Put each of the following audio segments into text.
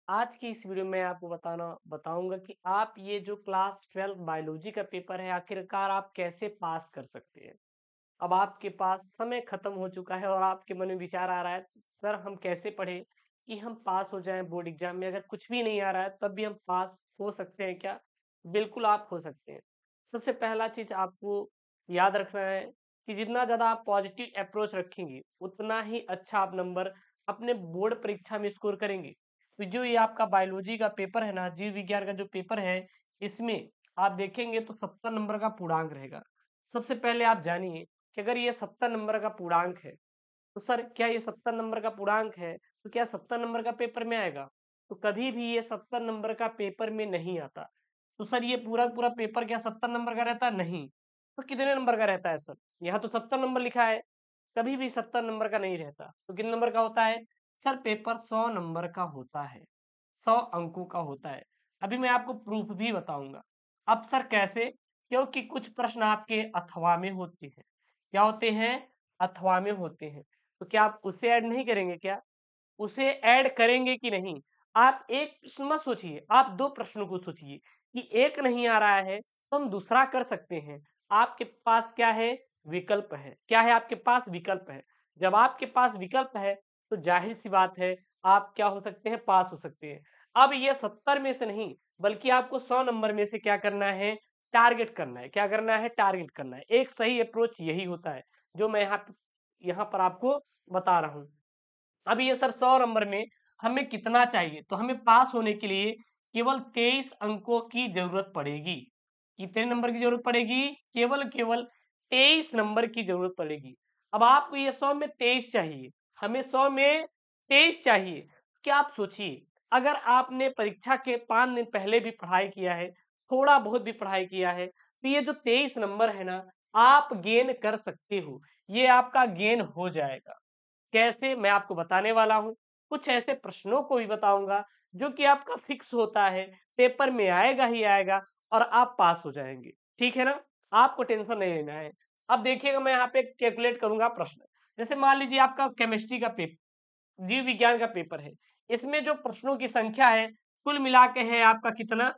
आज की इस वीडियो में आपको बताऊंगा कि आप ये जो क्लास 12 बायोलॉजी का पेपर है आखिरकार आप कैसे पास कर सकते हैं। अब आपके पास समय खत्म हो चुका है और आपके मन में विचार आ रहा है सर हम कैसे पढ़े कि हम पास हो जाएं बोर्ड एग्जाम में। अगर कुछ भी नहीं आ रहा है तब भी हम पास हो सकते हैं क्या? बिल्कुल आप हो सकते हैं। सबसे पहला चीज आपको याद रखना है कि जितना ज्यादा आप पॉजिटिव अप्रोच रखेंगे उतना ही अच्छा आप नंबर अपने बोर्ड परीक्षा में स्कोर करेंगे। तो जो ये आपका बायोलॉजी का पेपर है ना, जीव विज्ञान का जो पेपर है, इसमें आप देखेंगे तो 70 नंबर का पूर्णांक रहेगा। सबसे पहले आप जानिए कि अगर ये 70 नंबर का पूर्णांक है तो सर क्या ये 70 नंबर का पूर्णांक है तो क्या 70 नंबर का पेपर में आएगा? तो कभी भी ये 70 नंबर का पेपर में नहीं आता। तो सर ये पूरा पूरा पेपर क्या 70 नंबर का रहता है? नहीं। तो कितने नंबर का रहता है सर? यहाँ तो 70 नंबर लिखा है। कभी भी 70 नंबर का नहीं रहता। तो कितने नंबर का होता है? सर पेपर 100 नंबर का होता है। 100 अंकों का होता है। अभी मैं आपको प्रूफ भी बताऊंगा। अब सर कैसे? क्योंकि कुछ प्रश्न आपके अथवा में होते हैं। क्या होते हैं? अथवा में होते हैं। तो क्या आप उसे ऐड नहीं करेंगे क्या? उसे ऐड करेंगे कि नहीं? आप एक प्रश्न मत सोचिए, आप 2 प्रश्नों को सोचिए कि एक नहीं आ रहा है तो हम दूसरा कर सकते हैं। आपके पास क्या है? विकल्प है। क्या है आपके पास? विकल्प है। जब आपके पास विकल्प है तो जाहिर-सी बात है आप क्या हो सकते हैं? पास हो सकते हैं। अब ये 70 में से नहीं बल्कि आपको 100 नंबर में से क्या करना है? टारगेट करना है। क्या करना है? टारगेट करना है। एक सही अप्रोच यही होता है जो मैं यहाँ पर आपको बता रहा हूँ। अब ये सर 100 नंबर में हमें कितना चाहिए? तो हमें पास होने के लिए केवल 23 अंकों की जरूरत पड़ेगी। कितने नंबर की जरूरत पड़ेगी? केवल केवल 23 नंबर की जरूरत पड़ेगी। अब आपको ये 100 में 23 चाहिए, हमें 100 में 23 चाहिए। क्या आप सोचिए, अगर आपने परीक्षा के 5 दिन पहले भी पढ़ाई किया है, थोड़ा बहुत भी पढ़ाई किया है, तो ये जो 23 नंबर है ना, आप गेन कर सकते हो। ये आपका गेन हो जाएगा। कैसे? मैं आपको बताने वाला हूँ। कुछ ऐसे प्रश्नों को भी बताऊँगा जो कि आपका फिक्स होता है, पेपर में आएगा ही आएगा और आप पास हो जाएँगे। ठीक है ना? आपको टेंशन नहीं लेना है। अब देखिएगा मैं यहाँ पे कैलकुलेट करूँगा प्रश्न। जैसे मान लीजिए आपका केमिस्ट्री का जीव विज्ञान का पेपर है। इसमें जो प्रश्नों की संख्या है, कुल मिला के है आपका कितना?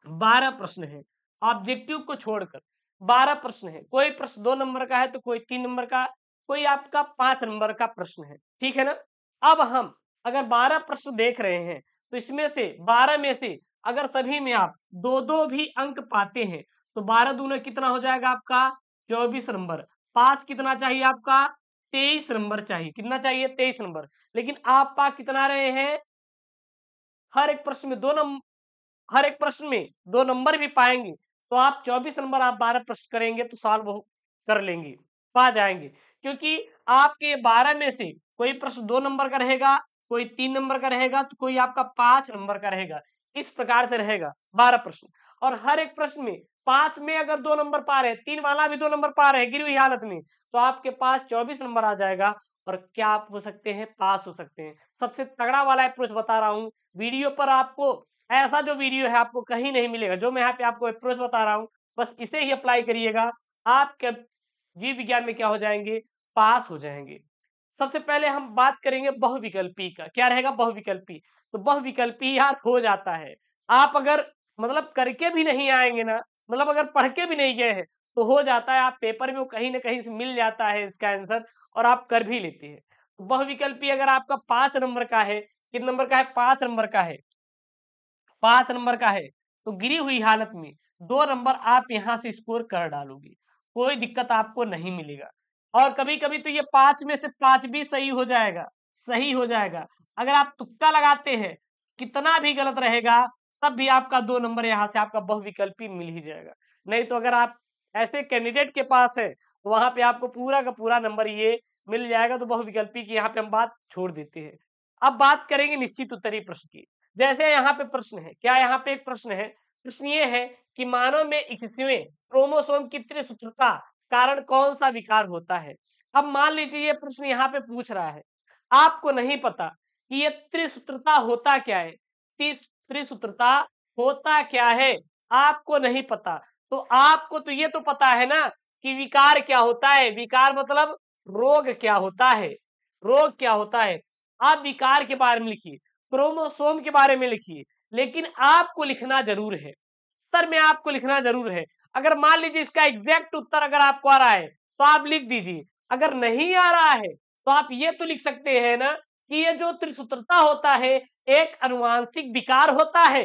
12 प्रश्न हैं। ऑब्जेक्टिव को छोड़कर 12 प्रश्न हैं। कोई प्रश्न 2 नंबर का है तो कोई 3 नंबर का, कोई आपका 5 नंबर का प्रश्न है। ठीक है ना? अब हम अगर 12 प्रश्न देख रहे हैं तो इसमें से 12 में से अगर सभी में आप 2-2 भी अंक पाते हैं तो 12 दूना कितना हो जाएगा आपका? 24 नंबर। पास कितना चाहिए आपका? 23 नंबर चाहिए। कितना चाहिए? 23 नंबर। लेकिन आप पा कितना रहे हैं? हर एक प्रश्न में 2 हर एक प्रश्न में 2 नंबर भी पाएँगे, तो आप 24 नंबर आप 12 प्रश्न करेंगे तो सॉल्व हो कर लेंगे, पा जाएँगे। क्योंकि आपके 12 में से कोई प्रश्न 2 नंबर का रहेगा, कोई 3 नंबर का रहेगा, तो कोई आपका 5 नंबर का रहेगा। इस प्रकार से रहेगा 12 प्रश्न और हर एक प्रश्न में 5 में अगर 2 नंबर पा रहे हैं, 3 वाला भी 2 नंबर पा रहे हैं गिरी हुई हालत में, तो आपके पास 24 नंबर आ जाएगा और क्या आप हो सकते हैं? पास हो सकते हैं। सबसे तगड़ा वाला अप्रोच बता रहा हूँ, वीडियो पर आपको ऐसा जो वीडियो है आपको कहीं नहीं मिलेगा। जो मैं यहाँ पे आपको अप्रोच बता रहा हूँ, बस इसे ही अप्लाई करिएगा। आप क्या जीव विज्ञान में क्या हो जाएँगे? पास हो जाएँगे। सबसे पहले हम बात करेंगे बहुविकल्पी का। क्या रहेगा? बहुविकल्पी। तो बहुविकल्पी यार हो जाता है। आप अगर मतलब करके भी नहीं आएँगे ना, मतलब अगर पढ़ के भी नहीं गए हैं, तो हो जाता है आप पेपर में वो कहीं न कहीं से मिल जाता है इसका आंसर और आप कर भी लेते हैं। बहुविकल्पी अगर आपका 5 नंबर का है, कितने नंबर का है? 5 नंबर का है। 5 नंबर का है, तो गिरी हुई हालत में 2 नंबर आप यहाँ से स्कोर कर डालोगे। कोई दिक्कत आपको नहीं मिलेगा। और कभी-कभी तो ये 5 में से 5 भी सही हो जाएगा, सही हो जाएगा। अगर आप तुक्का लगाते हैं, कितना भी गलत रहेगा, तब भी आपका 2 नंबर यहाँ से आपका बहुविकल्पी मिल ही जाएगा। नहीं तो अगर आप ऐसे कैंडिडेट के पास है, तो वहाँ पे आपको पूरा का पूरा नंबर ये मिल जाएगा, तो बहुविकल्पी की यहाँ पे हम बात छोड़ देते हैं। अब बात करेंगे निश्चित उत्तरीय प्रश्न की। जैसे यहाँ पे प्रश्न है, क्या यहाँ पे एक प्रश्न है? प्रश्न ये है कि मानव में 21वें क्रोमोसोम की त्रिसूत्रता कारण कौन सा विकार होता है? अब मान लीजिए ये प्रश्न यहाँ पे पूछ रहा है, आपको नहीं पता कि ये त्रिसूत्रता होता क्या है? त्रिसूत्रता होता क्या है? आपको नहीं पता। तो आपको तो ये तो पता है ना कि विकार क्या होता है? विकार मतलब रोग क्या होता है? रोग क्या होता है? आप विकार के बारे में लिखिए। क्रोमोसोम के बारे में लिखिए, लेकिन आपको लिखना जरूर है, उत्तर में आपको लिखना जरूर है। अगर मान लीजिए इसका एग्जैक्ट उत्तर अगर आपको आ रहा है तो आप लिख दीजिए, अगर नहीं आ रहा है तो आप ये तो लिख सकते हैं ना कि ये जो त्रिसूत्रता होता है एक अनुवांशिक विकार होता है,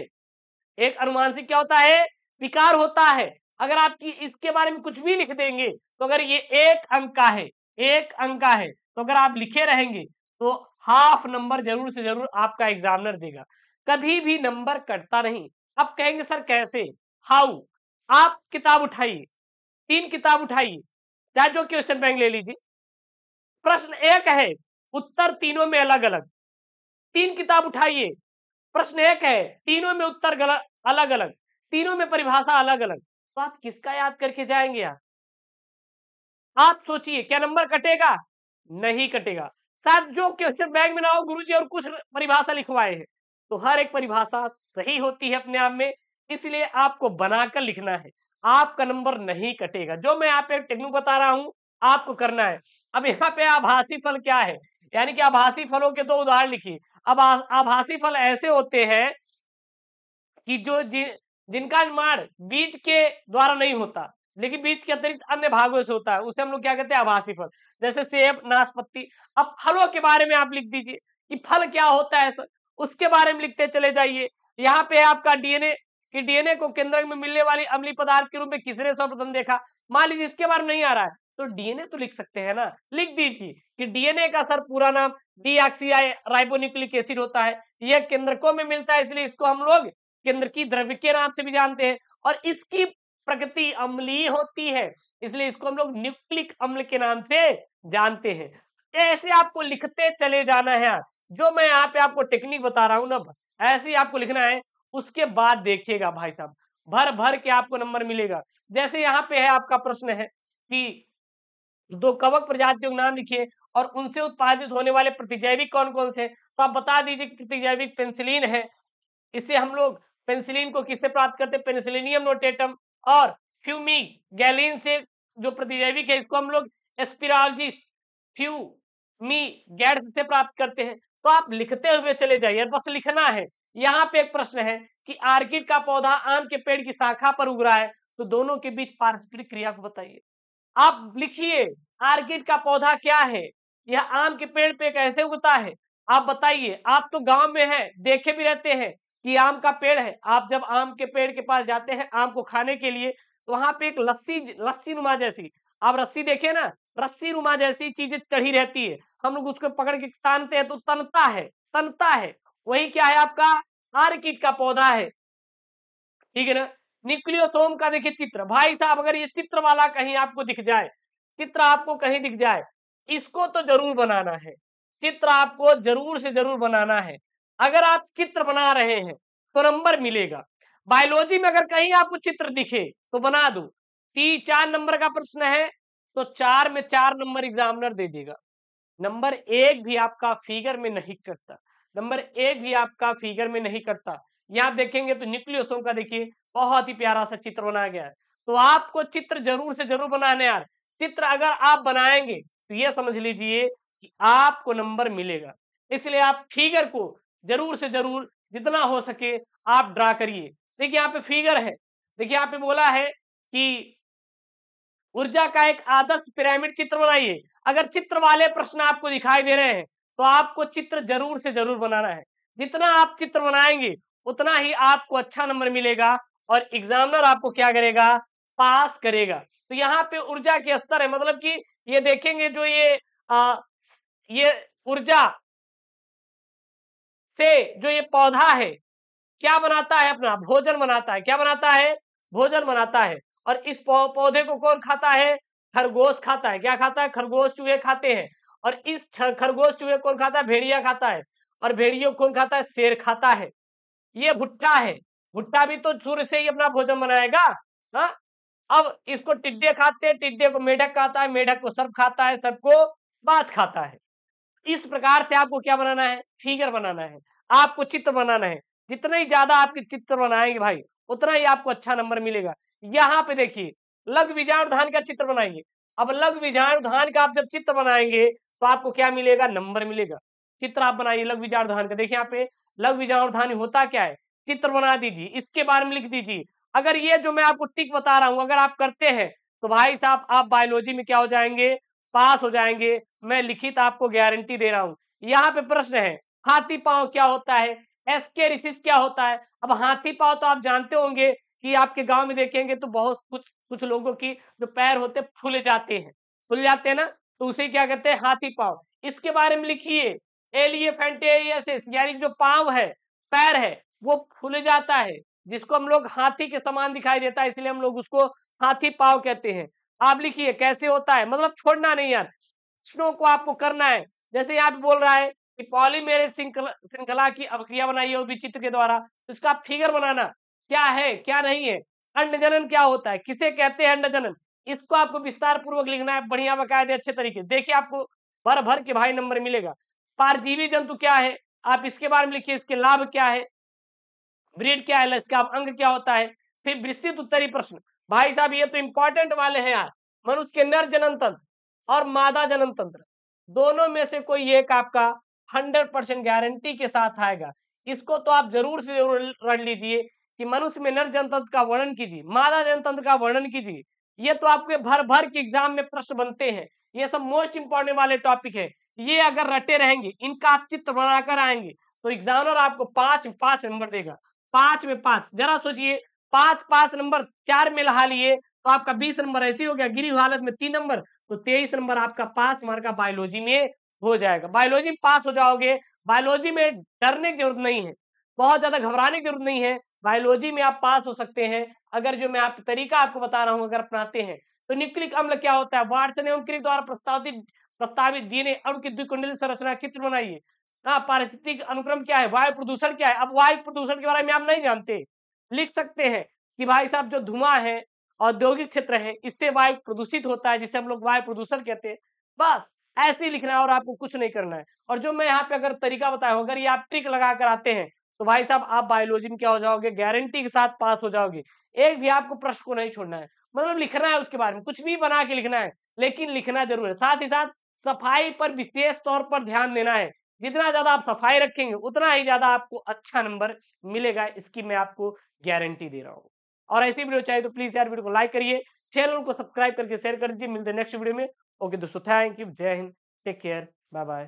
एक अनुवांशिक क्या होता है, विकार होता है। अगर आप इसके बारे में कुछ भी लिख देंगे तो अगर ये एक अंक का है, एक अंक का है, तो अगर आप लिखे रहेंगे तो हाफ नंबर जरूर से जरूर आपका एग्जामिनर देगा, कभी भी नंबर कटता नहीं। अब कहेंगे सर कैसे, हाउ, आप किताब उठाइए, 3 किताब उठाइए, चाहे जो क्वेश्चन बैंक ले लीजिए, प्रश्न एक है, उत्तर तीनों में अलग अलग। 3 किताब उठाइए, प्रश्न एक है, तीनों में उत्तर गलत अलग अलग, तीनों में परिभाषा अलग अलग, तो आप किसका याद करके जाएंगे यार? आप सोचिए क्या नंबर कटेगा? नहीं कटेगा। शायद जो क्वेश्चन बैंक में ना हो गुरुजी और कुछ परिभाषा लिखवाए हैं, तो हर एक परिभाषा सही होती है अपने आप में, इसलिए आपको बनाकर लिखना है, आपका नंबर नहीं कटेगा। जो मैं यहाँ पे टेक्निक बता रहा हूं आपको करना है। अब यहाँ पे आभासी फल क्या है, यानी कि आभासी फलों के 2 उदाहरण लिखिए। अब आभासी फल ऐसे होते हैं कि जिनका निर्माण बीज के द्वारा नहीं होता, लेकिन बीज के अतिरिक्त अन्य भागों से होता है, उसे हम लोग क्या कहते हैं, आभासी फल। जैसे सेब, नाशपाती। अब फलों के बारे में आप लिख दीजिए कि फल क्या होता है सर, उसके बारे में लिखते चले जाइए। यहाँ पे आपका डीएनए, कि डीएनए को केंद्रक में मिलने वाली अम्लीय पदार्थ के रूप में किसने सर्वप्रथम देखा। मान लीजिए इसके बारे में नहीं आ रहा है तो डीएनए तो लिख सकते हैं ना, लिख दीजिए कि डीएनए का सर पूरा नाम डीऑक्सी राइबोन्यूक्लिक एसिड होता है, यह केंद्रकों में मिलता है, इसलिए इसको हम लोग केंद्र की द्रव्य के नाम से भी जानते हैं, और इसकी प्रकृति अम्लीय होती है, इसलिए इसको हम लोग न्यूक्लिक अम्ल के नाम से जानते हैं। ऐसे आपको लिखते चले जाना है यार, जो मैं यहाँ पे आपको टेक्निक बता रहा हूं ना, बस ऐसे ही आपको लिखना है। उसके बाद देखिएगा भाई साहब, भर भर के आपको नंबर मिलेगा। जैसे यहाँ पे है आपका प्रश्न है कि 2 कवक प्रजातियों के नाम लिखिए और उनसे उत्पादित होने वाले प्रतिजैविक कौन कौन से, तो आप बता दीजिए कि प्रतिजैविक पेनिसिलिन है, इससे हम लोग पेनिसिलिन को किससे प्राप्त करते हैं, पेनिसिलिनियम नोटेटम, और फ्यूमीगैलिन से जो प्रतिजैविक है इसको हम लोग एस्पिरालजिस फ्यूमीगैड्स से प्राप्त करते हैं। तो आप लिखते हुए चले जाइए, बस लिखना है। यहाँ पे एक प्रश्न है कि आर्किड का पौधा आम के पेड़ की शाखा पर उग रहा है, तो दोनों के बीच पारस्परिक क्रिया को बताइए। आप लिखिए आर्किड का पौधा क्या है, यह आम के पेड़ पे कैसे उगता है, आप बताइए। आप तो गांव में हैं, देखे भी रहते हैं कि आम का पेड़ है, आप जब आम के पेड़ के पास जाते हैं आम को खाने के लिए, तो वहां पे एक लस्सी लस्सी नुमा जैसी, आप रस्सी देखे ना, रस्सी नुमा जैसी चीजें चढ़ी रहती है, हम लोग उसको पकड़ के तानते हैं तो तनता है, तनता है, वही क्या है आपका आर्किड का पौधा है, ठीक है ना। न्यूक्लियोसोम का देखिए चित्र, भाई साहब अगर ये चित्र वाला कहीं आपको दिख जाए, चित्र आपको कहीं दिख जाए, इसको तो जरूर बनाना है, चित्र आपको जरूर से जरूर बनाना है। अगर आप चित्र बना रहे हैं तो नंबर मिलेगा। बायोलॉजी में अगर कहीं आपको चित्र दिखे तो बना दो, 4 नंबर का प्रश्न है तो 4 में 4 नंबर एग्जामिनर दे देगा। नंबर 1 भी आपका फिगर में नहीं कटता, नंबर 1 भी आपका फिगर में नहीं कटता। यहाँ देखेंगे तो न्यूक्लियोसोम का देखिए बहुत ही प्यारा सा चित्र बनाया गया है। तो आपको चित्र जरूर से जरूर बनाने यार, चित्र अगर आप बनाएंगे तो ये समझ लीजिए कि आपको नंबर मिलेगा। इसलिए आप फिगर को जरूर से जरूर जितना हो सके आप ड्रा करिए। देखिए यहाँ पे फिगर है, देखिए यहाँ पे बोला है कि ऊर्जा का एक आदर्श पिरामिड चित्र बनाइए। अगर चित्र वाले प्रश्न आपको दिखाई दे रहे हैं तो आपको चित्र जरूर से जरूर बनाना है। जितना आप चित्र बनाएंगे उतना ही आपको अच्छा नंबर मिलेगा और एग्जामिनर आपको क्या करेगा, पास करेगा। तो यहाँ पे ऊर्जा के स्तर है, मतलब कि ये देखेंगे जो ये ऊर्जा से जो ये पौधा है क्या बनाता है, अपना भोजन बनाता है। क्या बनाता है, भोजन बनाता है। और इस पौधे को कौन खाता है, खरगोश खाता है। क्या खाता है, खरगोश चूहे खाते हैं। और इस खरगोश चूहे कौन खाता है, भेड़िया खाता है। और भेड़ियों कौन खाता है, शेर खाता है। ये भुट्टा है, भुट्टा भी तो सूर्य से ही अपना भोजन बनाएगा। हाँ, अब इसको टिड्डे खाते हैं, टिड्डे को मेढक खाता है, मेढक को सर्प खाता है, सर्प को बाज खाता है। इस प्रकार से आपको क्या बनाना है, फिगर बनाना है, आपको चित्र बनाना है। जितना ही ज्यादा आपके चित्र बनाएंगे भाई उतना ही आपको अच्छा नंबर मिलेगा। यहाँ पे देखिए लघु बीजाणु धान का चित्र बनाइए। अब लघु बीजाणु धान का आप जब चित्र बनाएंगे तो आपको क्या मिलेगा, नंबर मिलेगा। चित्र आप बनाइए लघु बीजाणु धान का, देखिए यहाँ पे लघु विरामावधानी होता क्या है, चित्र बना दीजिए, इसके बारे में लिख दीजिए। अगर ये जो मैं आपको टिक बता रहा हूं अगर आप करते हैं तो भाई साहब आप बायोलॉजी में क्या हो जाएंगे, पास हो जाएंगे। मैं लिखित आपको गारंटी दे रहा हूं। यहाँ पे प्रश्न है, हाथी पांव क्या होता है, एस्केरिसिस क्या होता है। अब हाथी पांव तो आप जानते होंगे कि आपके गांव में देखेंगे तो बहुत कुछ कुछ लोगों की जो पैर होते फूले जाते हैं, फूल जाते हैं ना, तो उसे क्या कहते हैं, हाथी पांव। इसके बारे में लिखिए, एलिफेंटिएसिस यानी जो पांव है, पैर है, वो फूल जाता है, जिसको हम लोग हाथी के समान दिखाई देता है, इसलिए हम लोग उसको हाथी पांव कहते हैं। आप लिखिए कैसे होता है, मतलब छोड़ना नहीं यार, प्रश्नों को आपको करना है। जैसे यहाँ पे बोल रहा है कि पॉलीमेरेज श्रृंखला की अभिक्रिया बनाई है वो भी चित्र के द्वारा, तो इसका फिगर बनाना क्या है क्या नहीं है। अंडजनन क्या होता है, किसे कहते हैं अंडजनन, इसको आपको विस्तार पूर्वक लिखना है, बढ़िया बकायदे अच्छे तरीके। देखिए आपको भर भर के भाई नंबर मिलेगा। परजीवी जंतु क्या है, आप इसके बारे में लिखिए, इसके लाभ क्या है, ब्रीड क्या है, इसका अंग क्या होता है। फिर विस्तृत उत्तरी प्रश्न, भाई साहब ये तो इंपॉर्टेंट वाले हैं यार। मनुष्य के नर जनन तंत्र और मादा जनन तंत्र दोनों में से कोई एक आपका 100% गारंटी के साथ आएगा। इसको तो आप जरूर से जरूर रट लीजिए कि मनुष्य में नर जनन तंत्र का वर्णन कीजिए, मादा जनन तंत्र का वर्णन कीजिए। ये तो आपके भर भर के एग्जाम में प्रश्न बनते हैं। ये सब मोस्ट इंपॉर्टेंट वाले टॉपिक है। ये अगर रटे रहेंगे, इनका आप चित्र बनाकर आएंगे तो एग्जामिनर आपको 5 नंबर देगा। 5 में 5, जरा सोचिए, 5 नंबर 4 में लहा लिए तो आपका 20 नंबर ऐसे हो गया, गिरी हुई हालत में 3 नंबर, तो 23 नंबर आपका पास मार्क का बायोलॉजी में हो जाएगा। बायोलॉजी में पास हो जाओगे। बायोलॉजी में डरने की जरूरत नहीं है, बहुत ज्यादा घबराने की जरूरत नहीं है। बायोलॉजी में आप पास हो सकते हैं अगर जो मैं आप तरीका आपको बता रहा हूं अगर अपनाते हैं। तो न्यूक्लिक अम्ल क्या होता है, वाटसन एवं क्रिक द्वारा प्रस्तावित प्रस्तावित डीएनए अणु की द्विकुंडली संरचना चित्र बनाइए। हाँ, पारिस्थितिक अनुक्रम क्या है, वायु प्रदूषण क्या है। अब वायु प्रदूषण के बारे में आप नहीं जानते, लिख सकते हैं कि भाई साहब जो धुआं है, औद्योगिक क्षेत्र है, इससे वायु प्रदूषित होता है, जिसे हम लोग वायु प्रदूषण कहते हैं। बस ऐसे ही लिखना है और आपको कुछ नहीं करना है। और जो मैं यहाँ पे अगर तरीका बताया हूं, अगर ये आप ट्रिक लगा कर आते हैं तो भाई साहब आप बायोलॉजी में क्या हो जाओगे, गारंटी के साथ पास हो जाओगे। एक भी आपको प्रश्न को नहीं छोड़ना है, मतलब लिखना है उसके बारे में, कुछ भी बना के लिखना है, लेकिन लिखना जरूर है। साथ ही साथ सफाई पर विशेष तौर पर ध्यान देना है। जितना ज्यादा आप सफाई रखेंगे उतना ही ज्यादा आपको अच्छा नंबर मिलेगा, इसकी मैं आपको गारंटी दे रहा हूँ। और ऐसी वीडियो चाहिए तो प्लीज यार वीडियो को लाइक करिए, चैनल को सब्सक्राइब करके शेयर कर दीजिए। मिलते हैं नेक्स्ट वीडियो में। ओके दोस्तों, थैंक यू, जय हिंद, टेक केयर, बाय बाय।